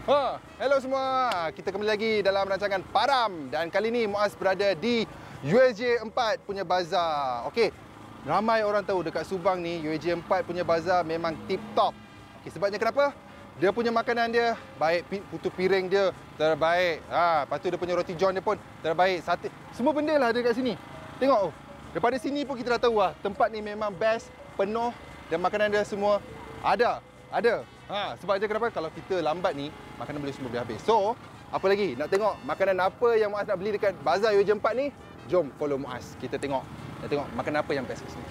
Hello semua. Kita kembali lagi dalam rancangan Param dan kali ini Muaz berada di USJ 4 punya bazar. Okey. Ramai orang tahu dekat Subang ni USJ 4 punya bazar memang tip top. Okey, sebabnya kenapa? Dia punya makanan dia baik, putu piring dia terbaik. Lepas tu dia punya roti john dia pun terbaik. Sate, semua benda lah ada kat sini. Tengok daripada sini pun kita dah tahu tempat ni memang best, penuh dan makanan dia semua ada. Sebab je kenapa kalau kita lambat ni makanan boleh semua habis. So, apa lagi? Nak tengok makanan apa yang Muaz nak beli dekat bazar USJ 4 ni? Jom follow Muaz. Kita tengok. Nak tengok makanan apa yang best kat sini.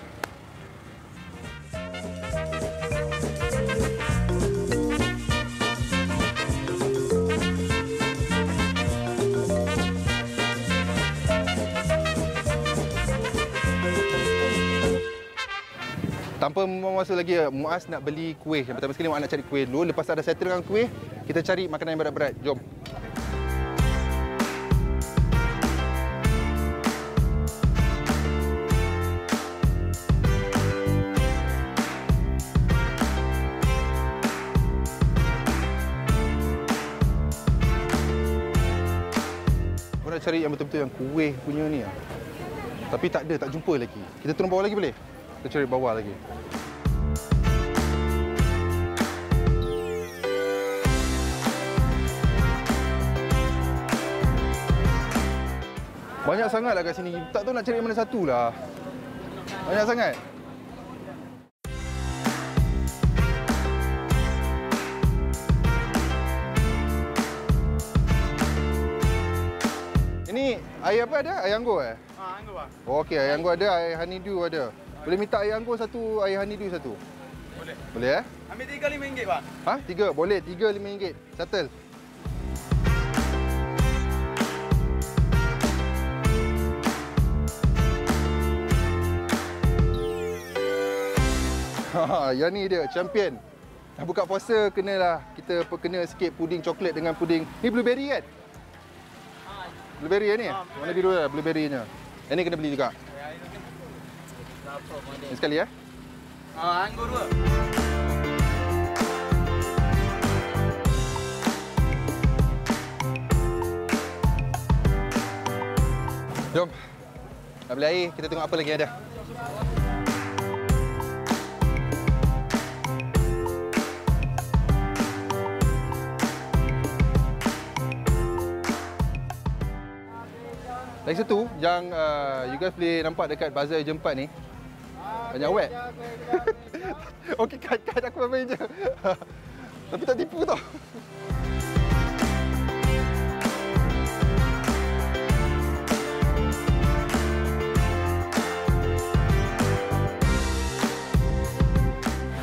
Tanpa membuang masa lagi, Muaz nak beli kuih. Yang pertama sekali Muaz nak cari kuih dulu. Lepas dah settle dengan kuih, kita cari makanan yang berat-berat. Jom. Aku nak cari yang betul-betul yang kuih punya ni. Tapi tak ada, tak jumpa lagi. Kita turun bawah lagi boleh? Kita cari bawah lagi. Banyak sangat lah kat sini. Tak tahu nak cari mana satu lah. Banyak sangat. Ini air apa ada? Air anggur anggur bang. Oh, okey, air anggur ada, air honeydew ada. Boleh minta air anggur satu, air honeydew satu? Boleh. Boleh Ambil RM3 RM5 bang. 3? Boleh, RM3 RM5. Settle. Yang ni dia, champion. Dah buka puasa, kenalah kita kena sikit puding coklat dengan puding. Ni blueberry kan? Blueberry ni? Warna biru lah blueberry-nya. Yang ni kena beli juga. Ini sekali ya? Anggur dua. Jom. Dah beli air, kita tengok apa lagi ada. Lagi satu yang you guys boleh nampak dekat bazar USJ 4 ni. Banyak wet. Okey, kat aku main je. Tapi tak tipu tau.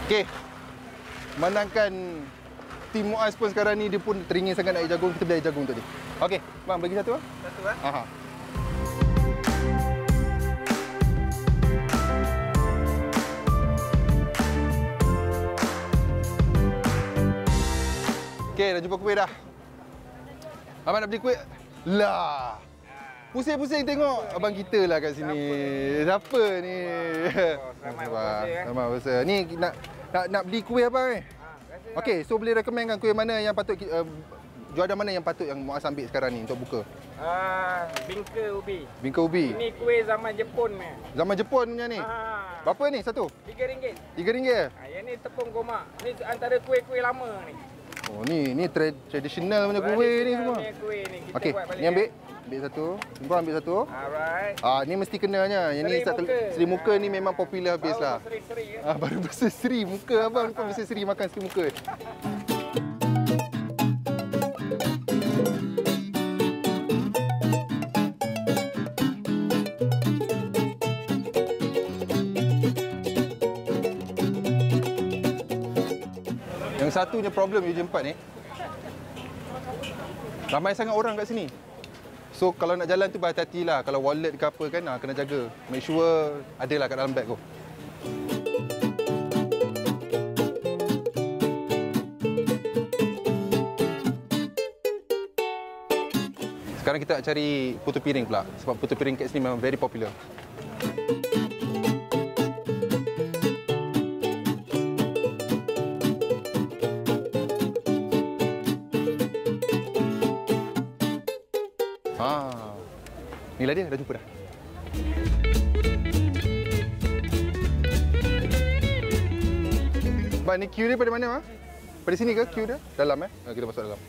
Okey. Memandangkan tim Muaz pun sekarang ni dia pun teringin sangat nak air jagung, kita beli air jagung tadi. Okey, bang bagi satu ah. Satu Aha. Okey, dah jumpa kuih dah. Abang nak beli kuih? Lah. Pusing-pusing tengok abang kita lah kat sini. Siapa ni? Selamat berpuasa. Selamat berpuasa. Ni nak beli kuih abang ni. Okey, so boleh recommendkan kuih mana yang patut jualan mana yang patut yang Muaz ambil sekarang ni untuk buka? Bingka ubi. Bingka ubi. Ini kuih zaman Jepun ni. Zaman Jepun punya ni. Berapa ni satu? RM3. RM3. Yang ni tepung gomak. Ni antara kuih-kuih lama ni. Oh, ni tradisional punya kuih ni semua. Kuih ni kita okey, buat balik. ni ambil satu. Jumpa ambil satu. Alright. Ni mesti kenanya. Yang ni seri muka ni memang popular habis lah. Seri-seri Baru berseri muka abang pun berseri makan seri muka. Yang satunya problem USJ 4 ni, ramai sangat orang kat sini. So kalau nak jalan tu berhati-hatilah. Kalau wallet ke apa kan, kena jaga. Make sure adalah kat dalam beg tu. Sekarang kita nak cari putu piring pula. Sebab putu piring kat sini memang very popular. Inilah dia, dah jumpa dah. Bang, ni queue dia pada mana, Ma? Pada sini ke queue dia? Dalam, Kita masuk dalam.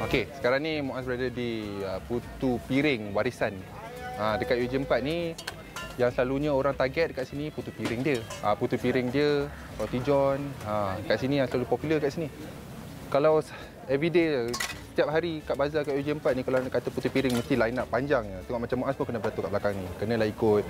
Okey, sekarang ni Muaz berada di Putu Piring Warisan. Dekat UJ4 ni, yang selalunya orang target dekat sini putu piring dia. Putu piring dia, roti john. Kat sini yang selalu popular kat sini. Kalau everyday, setiap hari kat bazar kat UJ4 ni, kalau nak kata putu piring mesti line up panjang. Tengok macam Muaz pun kena beratur kat belakang ni. Kenalah ikut.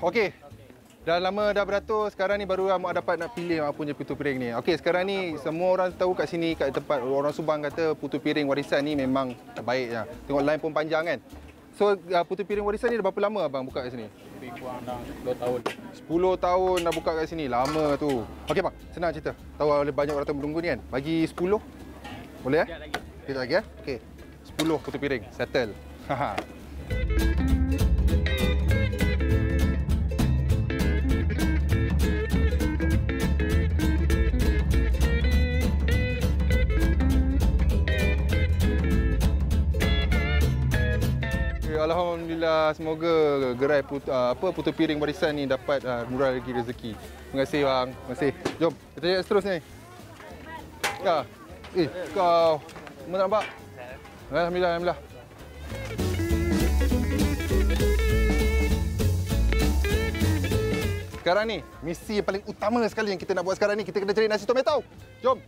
Okey. Dah lama dah beratur, sekarang ni baru Mak dapat nak pilih Mak punya putu piring ni. Okey, sekarang ni semua orang tahu kat sini, kat tempat orang Subang kata putu piring warisan ni memang terbaik. Tengok line pun panjang kan. So, putu piring warisan ni dah berapa lama abang buka kat sini? Lebih kurang dah 10 tahun. 10 tahun dah buka kat sini, lama tu. Okey bang, senang cerita. Tahu banyak orang menunggu ni kan. Bagi 10. Boleh Sekejap lagi. Kita lagi Okey. 10 putu piring, settle. Haha. Alhamdulillah, semoga gerai putu piring warisan ni dapat murah lagi rezeki. Terima kasih bang. Terima kasih. Jom, kita lihat seterusnya ni. Ya. Kau mana nampak? Alhamdulillah, alhamdulillah. Sekarang ni, misi yang paling utama sekali yang kita nak buat sekarang ni, kita kena cari nasi tomato. Jom.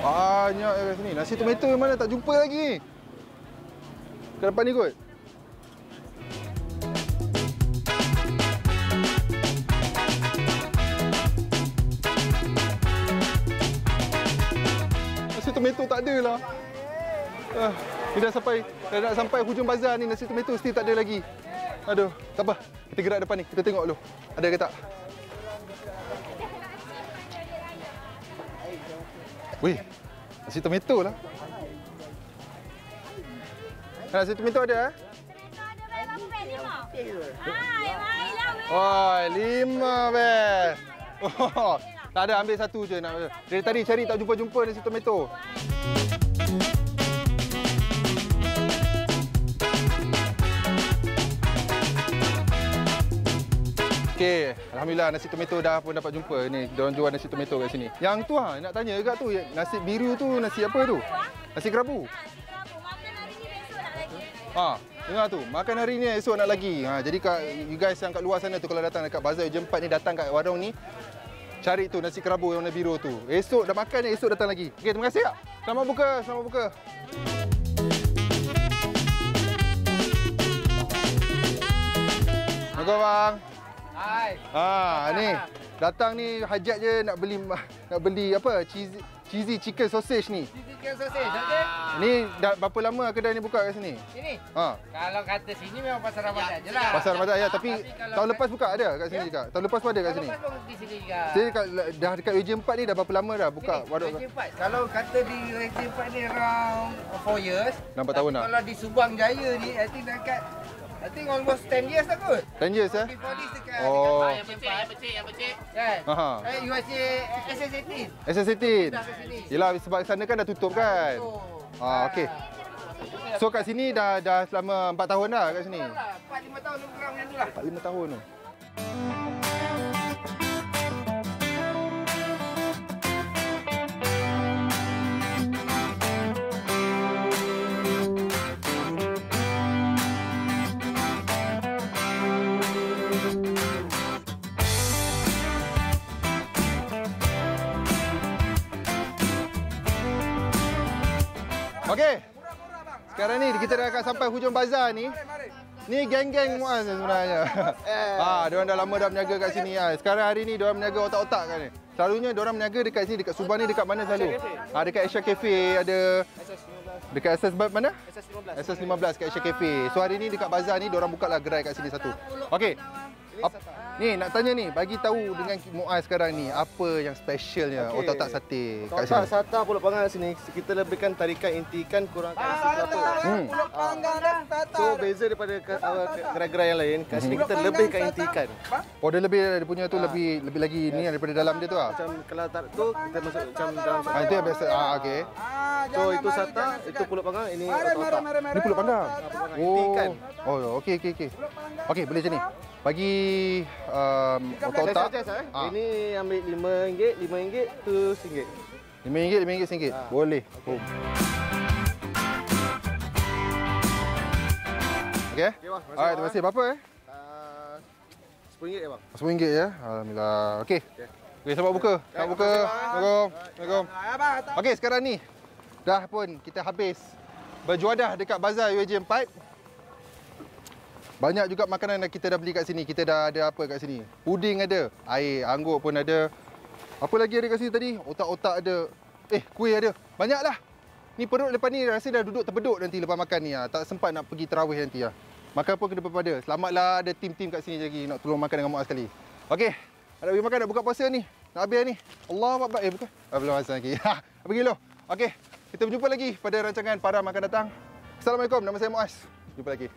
Banyak kat sini. Nasi tomato yang mana tak jumpa lagi. Ke depan ni kot. Nasi tomato tak ada lah. Ni dah nak sampai hujung bazar ni, nasi tomato still tak ada lagi. Aduh, tak apa. Kita gerak depan ni. Kita tengok dulu. Ada ke tak? Weh, nasi tomato lah. Nasi tomato ada Oh, 5 bes. Oh, tak ada, ambil satu je. Dari tadi cari tak jumpa-jumpa nasi tomato. Okey, alhamdulillah nasi tomato dah pun dapat jumpa. Ni diorang jual nasi tomato kat sini. Yang tu nak tanya juga tu, nasi biru tu nasi apa tu? Nasi kerabu. Dengar tu. Makan hari ni esok nak lagi. Jadi you guys yang kat luar sana tu kalau datang dekat bazar UJ4 ni, datang kat warung ni, cari tu nasi kerabu yang warna biru tu. Esok dah makan ni, esok datang lagi. Okey, terima kasih tak? Selamat buka, selamat buka. Assalamualaikum bang. Hai. Ni datang ni hajat je nak beli apa? Cheesy chicken sausage ni. Cheesy chicken sausage, okey. Ni dah berapa lama kedai ni buka kat sini? Sini. Kalau kata sini memang pasar Ramadan je lah. Pasar Ramadan ya, tapi tahun lepas buka ada kat sini juga. Tahun lepas pun ada kat sini. Tahun lepas pun di sini juga. Jadi dah dekat UJ4 ni dah berapa lama dah buka warung? UJ4. Kalau kata di UJ4 ni around 4 years. 4 tahun dah. Kalau di Subang Jaya ni, I think almost 10 years lah kot. 10 years ya? Before this dekat Yang becik. kan? USJ SS18. SS18. Yelah, sebab sana kan dah tutup kan? Okey. So kat sini dah selama 4 tahun dah kat sini? 4-5 tahun lebih kurang macam tu lah. 4-5 tahun tu. Okey. sekarang ni kita dah akan sampai hujung bazar ni. Ni geng-geng Muaz sebenarnya. Diorang dah lama dah berniaga kat sini. Sekarang hari ni diorang berniaga otak-otak kan ni. Selalunya diorang berniaga dekat sini, dekat Subang ni dekat mana selalu? Dekat Asia Cafe ada. Dekat SS mana? SS15 kat Asia Cafe. So hari ni dekat bazar ni diorang buka lah gerai kat sini satu. Okey. Ni nak tanya ni, bagi tahu dengan Muaz sekarang ni apa yang specialnya otak-otak sate kat sini. Otak sate Pulau Panggang sini kita lebihkan tarikan inti ikan kurangkan isi kelapa. Pulau Panggang dah sate. So beza daripada gerai-gerai yang lain, kat sini kita lebihkan inti ikan. Oh dia lebih, dia punya tu lebih lagi ni daripada dalam dia tu ah. Macam kalau tak tu kita masuk macam dalam sate. Itu yang biasa. Okey. So itu sate, itu Pulau Panggang, ini otak-otak. Ni Pulau Panggang. Inti ikan. Oh, okey. Okey, boleh macam ni. Bagi otak-otak. Ini ambil RM5, tu RM1. RM5, RM1. Boleh. Okey. Alright, terima kasih. Berapa RM10 bang. RM10 ya. Alhamdulillah. Okey. Okey, selamat buka. Selamat buka. Assalamualaikum. Okey, sekarang ni dah pun kita habis berjuadah dekat bazar UAJ 4. Banyak juga makanan yang kita dah beli kat sini. Kita dah ada apa kat sini? Puding ada, air, anggur pun ada. Apa lagi ada kat sini tadi? Otak-otak ada. Kuih ada. Banyaklah. Ni perut lepas ni rasa dah duduk terbeduk nanti lepas makan ni. Tak sempat nak pergi tarawih nanti. Makan pun kena berpada. Selamatlah ada tim-tim kat sini lagi nak tolong makan dengan Muaz sekali. Okey. Nak pergi makan, nak buka puasa ni. Nak habis ni. Allahuakbar. Bukan. Belum masa lagi. Pergi dulu. Okey. Kita berjumpa lagi pada rancangan Param akan datang. Assalamualaikum. Nama saya Muaz. Jumpa lagi.